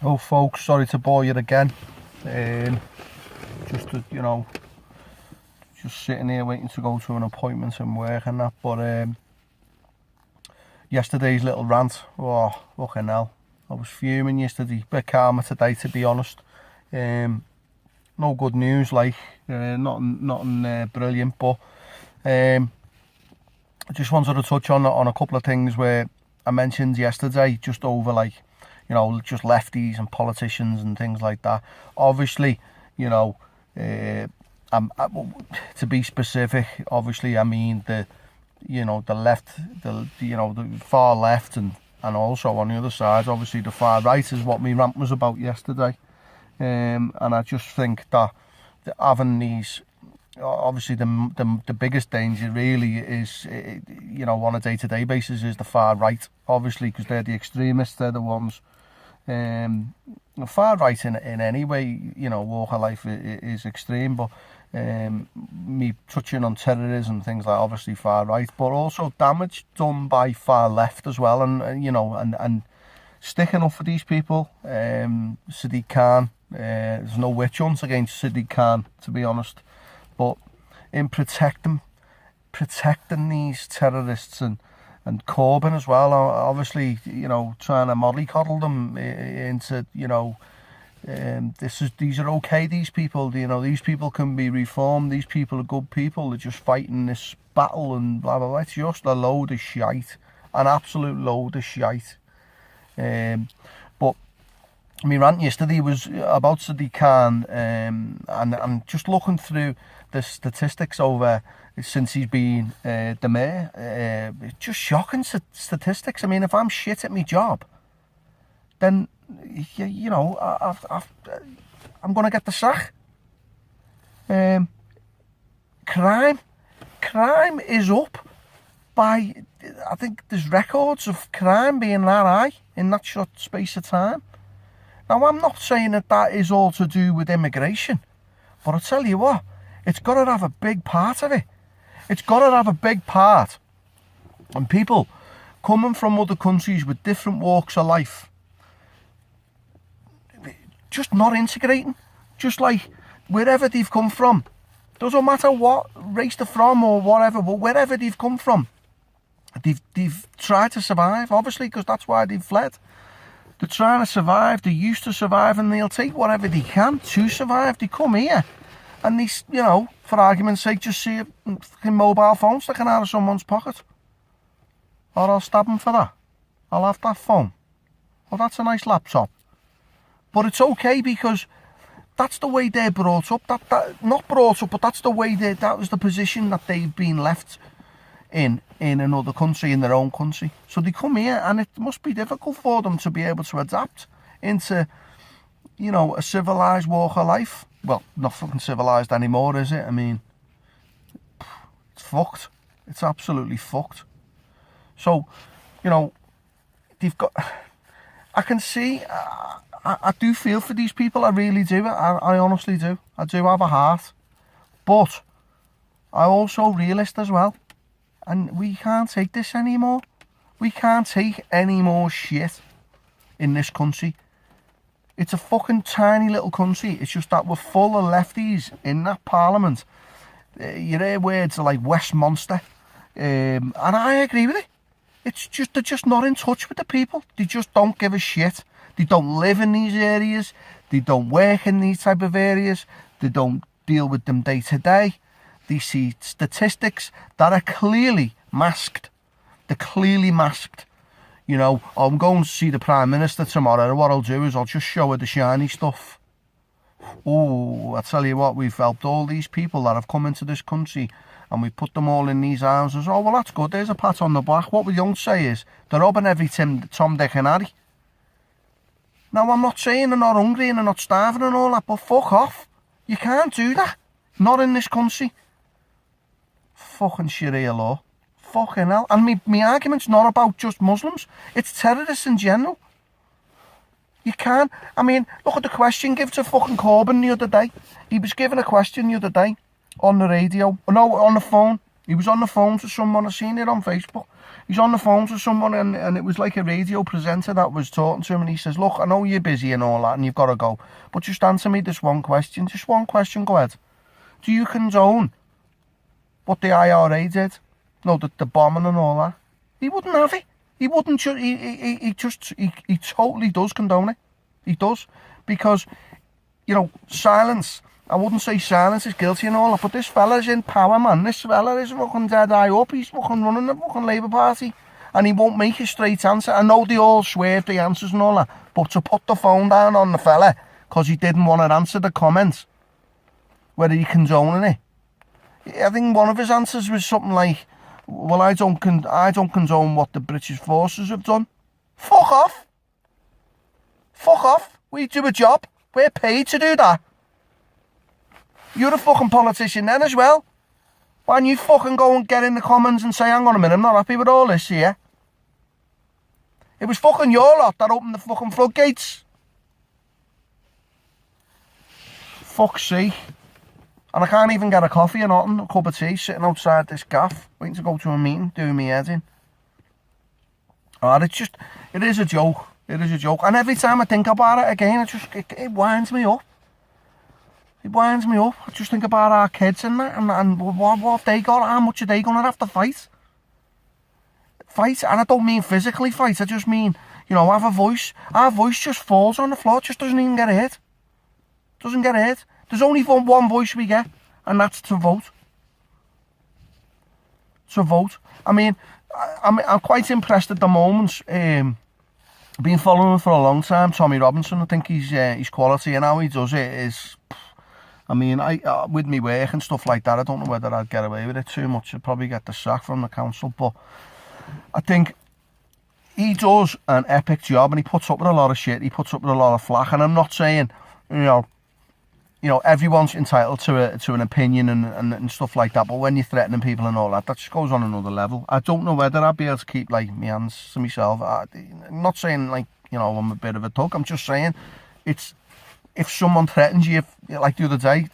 Oh folks, sorry to bore you again. Just just sitting here waiting to go to an appointment and work and that. But yesterday's little rant, oh fucking hell, I was fuming yesterday. Bit calmer today, to be honest. No good news, like nothing brilliant, but I just wanted to touch on a couple of things where I mentioned yesterday, just over like, just lefties and politicians and things like that. Obviously, to be specific, obviously I mean the left, the far left, and also on the other side, obviously the far right is what my rant was about yesterday. And I just think that having these, obviously the biggest danger really is, on a day-to-day basis, is the far right, obviously, because they're the extremists. They're the ones, far right in any way, walk of life is extreme, but me touching on terrorism, things like, obviously far right, but also damage done by far left as well, and sticking up for these people. Sadiq Khan, there's no witch hunt against Sadiq Khan, to be honest, but in protecting these terrorists and Corbyn as well, obviously, trying to mollycoddle them into, these are okay, these people, these people can be reformed, these people are good people, they're just fighting this battle and blah, blah, blah. It's just a load of shite, an absolute load of shite. But my rant yesterday was about Sadiq Khan, and just looking through the statistics over since he's been the mayor, it's just shocking statistics. I mean, if I'm shit at my job, then I'm going to get the sack. Crime is up by, I think there's records of crime being that high in that short space of time. Now, I'm not saying that is all to do with immigration, but I tell you what, it's got to have a big part of it. It's got to have a big part. And people coming from other countries with different walks of life, just not integrating, just like wherever they've come from. Doesn't matter what race they're from or whatever, but wherever they've come from, they've tried to survive, obviously, because that's why they've fled. They're trying to survive, they're used to survive, and they'll take whatever they can to survive. They come here, and these, for argument's sake, just see a fucking mobile phone sticking out of someone's pocket. Or I'll stab them for that. I'll have that phone. Well, that's a nice laptop. But it's okay, because that's the way they're brought up. Not brought up, but that's the way that was the position that they've been left in another country, in their own country. So they come here, and it must be difficult for them to be able to adapt into, a civilized walk of life. Well, not fucking civilized anymore, is it? I mean, it's fucked. It's absolutely fucked. So, they've got, I can see, I do feel for these people, I really do, I honestly do. I do have a heart, but I'm also realist as well, and we can't take this anymore. We can't take any more shit in this country. It's a fucking tiny little country. It's just that we're full of lefties in that parliament. You hear words like Westminster, and I agree with it. It's just, they're just not in touch with the people. They just don't give a shit. They don't live in these areas. They don't work in these type of areas. They don't deal with them day to day. They see statistics that are clearly masked. They're clearly masked. I'm going to see the Prime Minister tomorrow, and what I'll do is I'll just show her the shiny stuff. Oh, I tell you what, we've helped all these people that have come into this country, and we put them all in these houses. Oh, well, that's good. There's a pat on the back. What we don't say is they're robbing every Tom, Dick and Harry. Now, I'm not saying they're not hungry and they're not starving and all that, but fuck off. You can't do that. Not in this country. Fucking Sharia law. Fucking hell. And my argument's not about just Muslims. It's terrorists in general. You can't. I mean, look at the question given to fucking Corbyn the other day. He was given a question the other day on the radio. No, on the phone. He was on the phone to someone. I seen it on Facebook. He's on the phone to someone, and it was like a radio presenter that was talking to him, and he says, look, I know you're busy and all that, and you've got to go, but just answer me this one question. Just one question, go ahead. Do you condone what the IRA did? No, the bombing and all that. He wouldn't have it. He wouldn't. He totally does condone it. He does. Because, you know, silence. I wouldn't say silence is guilty and all that, but this fella's in power, man. This fella is fucking dead eye up. He's fucking running the fucking Labour Party. And he won't make a straight answer. I know they all swerve the answers and all that, but to put the phone down on the fella because he didn't want to answer the comments, whether he condoning it. I think one of his answers was something like, well, I don't condone what the British forces have done. Fuck off. Fuck off. We do a job. We're paid to do that. You're a fucking politician then as well. Why don't you fucking go and get in the comments and say, hang on a minute, I'm not happy with all this here. It was fucking your lot that opened the fucking floodgates. Fuck's sake. And I can't even get a coffee or nothing, a cup of tea, sitting outside this gaff, waiting to go to a meeting, doing me head in. It is a joke. It is a joke. And every time I think about it again, it winds me up. It winds me up. I just think about our kids and that, and what have they got? How much are they going to have to fight? Fight, and I don't mean physically fight, I just mean, you know, have a voice. Our voice just falls on the floor, just doesn't even get hit. Doesn't get hit. There's only one voice we get, and that's to vote. To vote. I mean, I'm quite impressed at the moment. I've been following him for a long time, Tommy Robinson. I think he's quality, and how he does it is, I mean, with me work and stuff like that, I don't know whether I'd get away with it too much. I'd probably get the sack from the council, but I think he does an epic job, and he puts up with a lot of shit. He puts up with a lot of flack, and I'm not saying, you know, everyone's entitled to an opinion and stuff like that, but when you're threatening people and all that, that just goes on another level. I don't know whether I'd be able to keep, like, my hands to myself. I'm not saying, like, you know, I'm a bit of a thug. I'm just saying, it's, if someone threatens you, like the other day,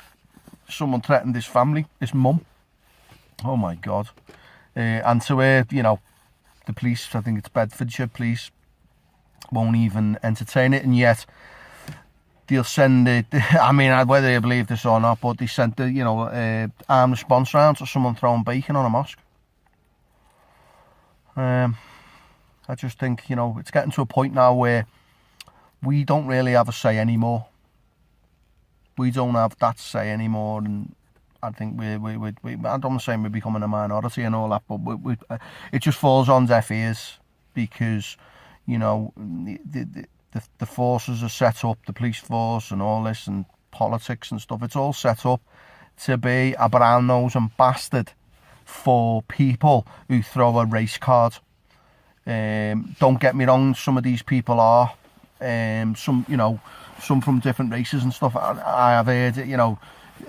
someone threatened his family, his mum. Oh my God. And to you know, the police, I think it's Bedfordshire police, won't even entertain it, and yet they'll send it. I mean, whether you believe this or not, but they sent the, you know, armed response round to someone throwing bacon on a mosque. I just think, you know, it's getting to a point now where we don't really have a say anymore. We don't have that say anymore, and I think I don't say we're becoming a minority and all that, but it just falls on deaf ears because, you know, the forces are set up, the police force and all this, and politics and stuff. It's all set up to be a brown-nosing bastard for people who throw a race card. Don't get me wrong, some of these people are, some, you know, some from different races and stuff. I have heard it, you know,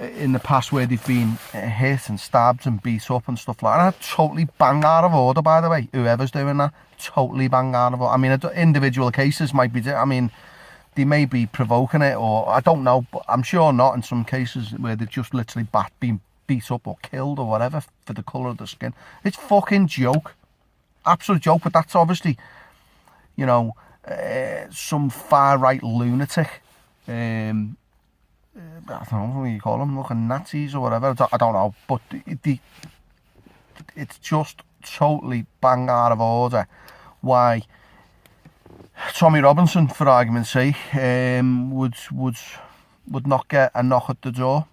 in the past where they've been hit and stabbed and beat up and stuff like that. And totally bang out of order, by the way, whoever's doing that. Totally bang out of order. I mean, individual cases might be, I mean, they may be provoking it, or I don't know, but I'm sure not in some cases where they've just literally been beat up or killed or whatever for the colour of the skin. It's fucking joke. Absolute joke, but that's obviously, you know, some far-right lunatic. I don't know what you call them, looking Nazis or whatever. I don't know, but it's just totally bang out of order why Tommy Robinson, for argument's sake, would not get a knock at the door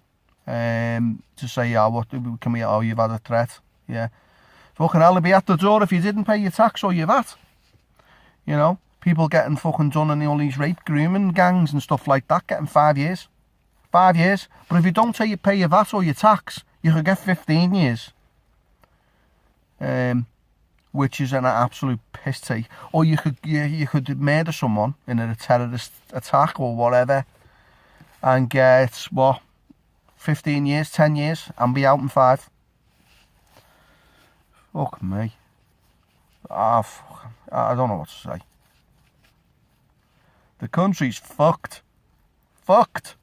to say, yeah, what can we? Oh, you've had a threat, yeah. Fucking hell, they'd be at the door if you didn't pay your tax or your VAT. You know, people getting fucking done in all these rape grooming gangs and stuff like that, getting 5 years. 5 years. But if you don't pay your VAT or your tax, you could get 15 years. Which is an absolute piss take. Or you could murder someone in a terrorist attack or whatever and get, what, 15 years, 10 years and be out in 5. Fuck me. I don't know what to say. The country's fucked. Fucked.